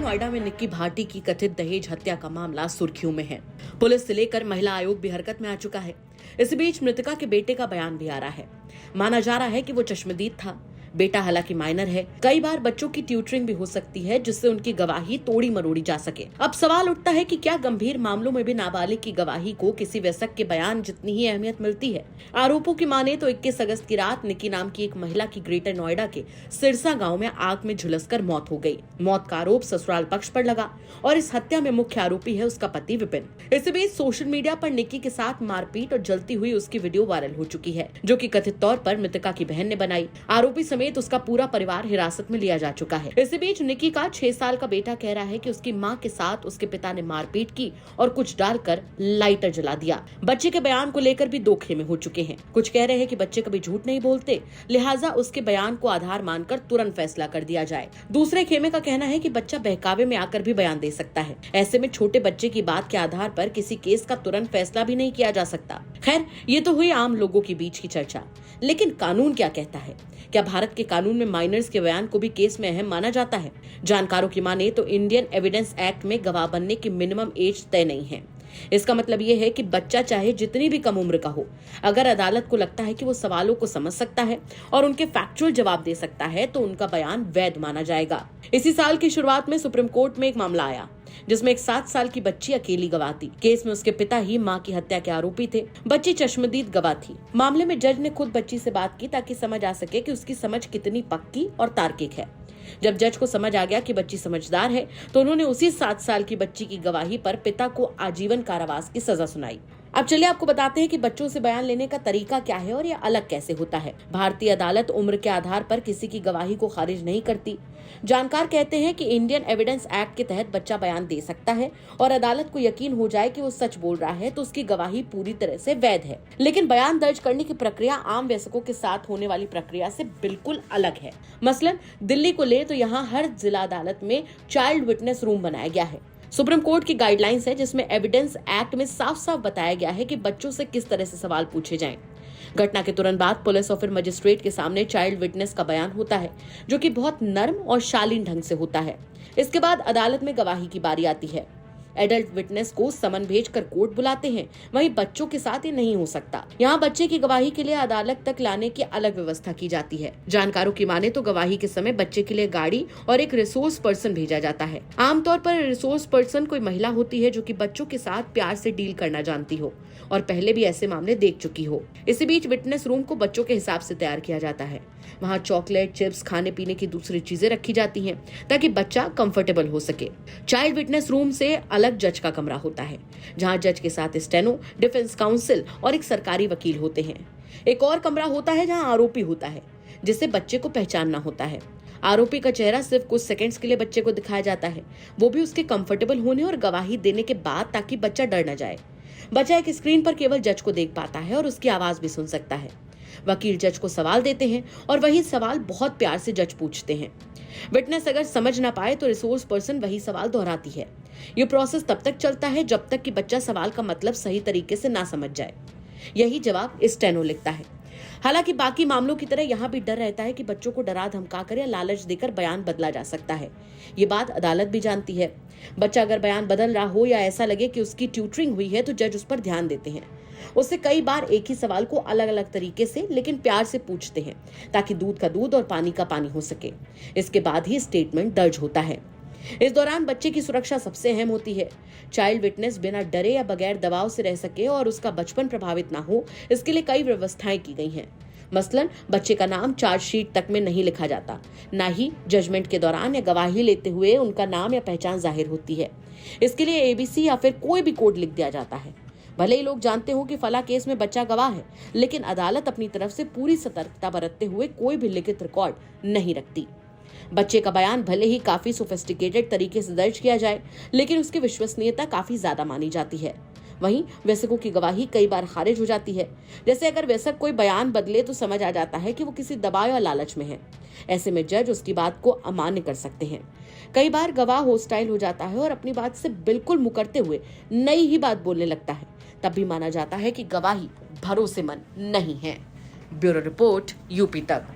नोएडा में निक्की भाटी की कथित दहेज हत्या का मामला सुर्खियों में है। पुलिस से लेकर महिला आयोग भी हरकत में आ चुका है। इस बीच मृतका के बेटे का बयान भी आ रहा है। माना जा रहा है कि वो चश्मदीद था। बेटा हालांकि माइनर है। कई बार बच्चों की ट्यूटरिंग भी हो सकती है जिससे उनकी गवाही तोड़ी मरोड़ी जा सके। अब सवाल उठता है कि क्या गंभीर मामलों में भी नाबालिग की गवाही को किसी वयस्क के बयान जितनी ही अहमियत मिलती है। आरोपों की माने तो 21 अगस्त की रात निक्की नाम की एक महिला की ग्रेटर नोएडा के सिरसा गाँव में आग में झुलसकर मौत हो गयी। मौत का आरोप ससुराल पक्ष पर लगा और इस हत्या में मुख्य आरोपी है उसका पति विपिन। इसी बीच सोशल मीडिया पर निक्की के साथ मारपीट और जलती हुई उसकी वीडियो वायरल हो चुकी है, जो कि कथित तौर पर मृतका की बहन ने बनाई। आरोपी समेत उसका पूरा परिवार हिरासत में लिया जा चुका है। इसी बीच निक्की का 6 साल का बेटा कह रहा है कि उसकी मां के साथ उसके पिता ने मारपीट की और कुछ डालकर लाइटर जला दिया। बच्चे के बयान को लेकर भी दो खेमे हो चुके हैं। कुछ कह रहे हैं कि बच्चे कभी झूठ नहीं बोलते, लिहाजा उसके बयान को आधार मानकर तुरंत फैसला कर दिया जाए। दूसरे खेमे का कहना है कि बच्चा बहकावे में आकर भी बयान दे सकता है। ऐसे में छोटे बच्चे की बात के आधार पर किसी केस का तुरंत फैसला भी नहीं किया जा सकता। खैर, ये तो हुई आम लोगों के बीच की चर्चा, लेकिन कानून क्या कहता है? क्या भारत के कानून में माइनर्स के बयान को भी केस में अहम माना जाता है? जानकारों की माने तो इंडियन एविडेंस एक्ट में गवाह बनने की मिनिमम एज तय नहीं है। इसका मतलब ये है कि बच्चा चाहे जितनी भी कम उम्र का हो, अगर अदालत को लगता है कि वो सवालों को समझ सकता है और उनके फैक्चुअल जवाब दे सकता है तो उनका बयान वैध माना जाएगा। इसी साल की शुरुआत में सुप्रीम कोर्ट में एक मामला आया जिसमें एक 7 साल की बच्ची अकेली गवाह थी। केस में उसके पिता ही मां की हत्या के आरोपी थे। बच्ची चश्मदीद गवाह थी। मामले में जज ने खुद बच्ची से बात की ताकि समझ आ सके कि उसकी समझ कितनी पक्की और तार्किक है। जब जज को समझ आ गया कि बच्ची समझदार है तो उन्होंने उसी 7 साल की बच्ची की गवाही पर पिता को आजीवन कारावास की सजा सुनाई। अब चलिए आपको बताते हैं कि बच्चों से बयान लेने का तरीका क्या है और ये अलग कैसे होता है। भारतीय अदालत उम्र के आधार पर किसी की गवाही को खारिज नहीं करती। जानकार कहते हैं कि इंडियन एविडेंस एक्ट के तहत बच्चा बयान दे सकता है और अदालत को यकीन हो जाए कि वो सच बोल रहा है तो उसकी गवाही पूरी तरह से वैध है। लेकिन बयान दर्ज करने की प्रक्रिया आम वयस्कों के साथ होने वाली प्रक्रिया से बिल्कुल अलग है। मसलन दिल्ली को ले तो यहाँ हर जिला अदालत में चाइल्ड विटनेस रूम बनाया गया है। सुप्रीम कोर्ट की गाइडलाइंस है जिसमें एविडेंस एक्ट में साफ साफ बताया गया है कि बच्चों से किस तरह से सवाल पूछे जाएं। घटना के तुरंत बाद पुलिस और फिर मजिस्ट्रेट के सामने चाइल्ड विटनेस का बयान होता है, जो कि बहुत नर्म और शालीन ढंग से होता है। इसके बाद अदालत में गवाही की बारी आती है। एडल्ट विटनेस को समन भेजकर कोर्ट बुलाते हैं, वहीं बच्चों के साथ ये नहीं हो सकता। यहाँ बच्चे की गवाही के लिए अदालत तक लाने की अलग व्यवस्था की जाती है। जानकारों की माने तो गवाही के समय बच्चे के लिए गाड़ी और एक रिसोर्स पर्सन भेजा जाता है। आमतौर पर रिसोर्स पर्सन कोई महिला होती है जो कि बच्चों के साथ प्यार से डील करना जानती हो और पहले भी ऐसे मामले देख चुकी हो। इसी बीच विटनेस रूम को बच्चों के हिसाब से तैयार किया जाता है। वहाँ चॉकलेट, चिप्स, खाने पीने की दूसरी चीजें रखी जाती हैं ताकि बच्चा कंफर्टेबल हो सके। चाइल्ड विटनेस रूम से अलग जज का कमरा होता है, जहाँ जज के साथ स्टेनो, डिफेंस काउंसिल और एक सरकारी वकील होते हैं। एक और कमरा होता है जहाँ आरोपी होता है, जिससे बच्चे को पहचानना होता है। आरोपी का चेहरा सिर्फ कुछ सेकंड्स के लिए बच्चे को दिखाया जाता है, वो भी उसके कंफर्टेबल होने और गवाही देने के बाद, ताकि बच्चा डर न जाए। बच्चा एक स्क्रीन पर केवल जज को देख पाता है और उसकी आवाज भी सुन सकता है। वकील जज को सवाल देते हैं और वही सवाल बहुत प्यार से जज पूछते हैं। विटनेस अगर समझ ना पाए तो रिसोर्स पर्सन वही सवाल दोहराती है। ये प्रोसेस तब तक चलता है जब तक कि बच्चा सवाल का मतलब सही तरीके से ना समझ जाए। यही जवाब स्टेनो लिखता है। हालांकि बाकी मामलों की तरह यहाँ भी डर रहता है कि बच्चों को डरा धमकाकर या लालच देकर बयान बदला जा सकता है। ये बात अदालत भी जानती है। बच्चा अगर बयान बदल रहा हो या ऐसा लगे कि उसकी ट्यूटरिंग हुई है तो जज उस पर ध्यान देते हैं। उससे कई बार एक ही सवाल को अलग अलग तरीके से लेकिन प्यार से पूछते हैं ताकि दूध का दूध और पानी का पानी हो सके। इसके बाद ही स्टेटमेंट दर्ज होता है। इस दौरान बच्चे की सुरक्षा सबसे अहम होती है। चाइल्ड विटनेस बिना डरे या बगैर दबाव से रह सके और उसका बचपन प्रभावित ना हो, इसके लिए कई व्यवस्थाएं की गई हैं। मसलन बच्चे का नाम चार्जशीट तक में नहीं लिखा जाता, ना ही जजमेंट के दौरान या गवाही लेते हुए उनका नाम या पहचान जाहिर होती है। इसके लिए एबीसी या फिर कोई भी कोड लिख दिया जाता है। भले ही लोग जानते हो कि फला केस में बच्चा गवाह है, लेकिन अदालत अपनी तरफ से पूरी सतर्कता बरतते हुए कोई भी लिखित रिकॉर्ड नहीं रखती। बच्चे का बयान भले ही काफी सोफिस्टिकेटेड तरीके से दर्ज किया जाए, लेकिन उसकी विश्वसनीयता काफी ज्यादा मानी जाती है। वहीं वयस्कों की गवाही कई बार खारिज हो जाती है। जैसे अगर वयस्क कोई बयान बदले तो समझ आ जाता है कि वो किसी दबाव या लालच में है। ऐसे में जज उसकी बात को अमान्य कर सकते हैं। कई बार गवाह होस्टाइल हो जाता है और अपनी बात से बिल्कुल मुकरते हुए नई ही बात बोलने लगता है, तब भी माना जाता है कि गवाही भरोसेमंद नहीं है। ब्यूरो रिपोर्ट, यूपी तक।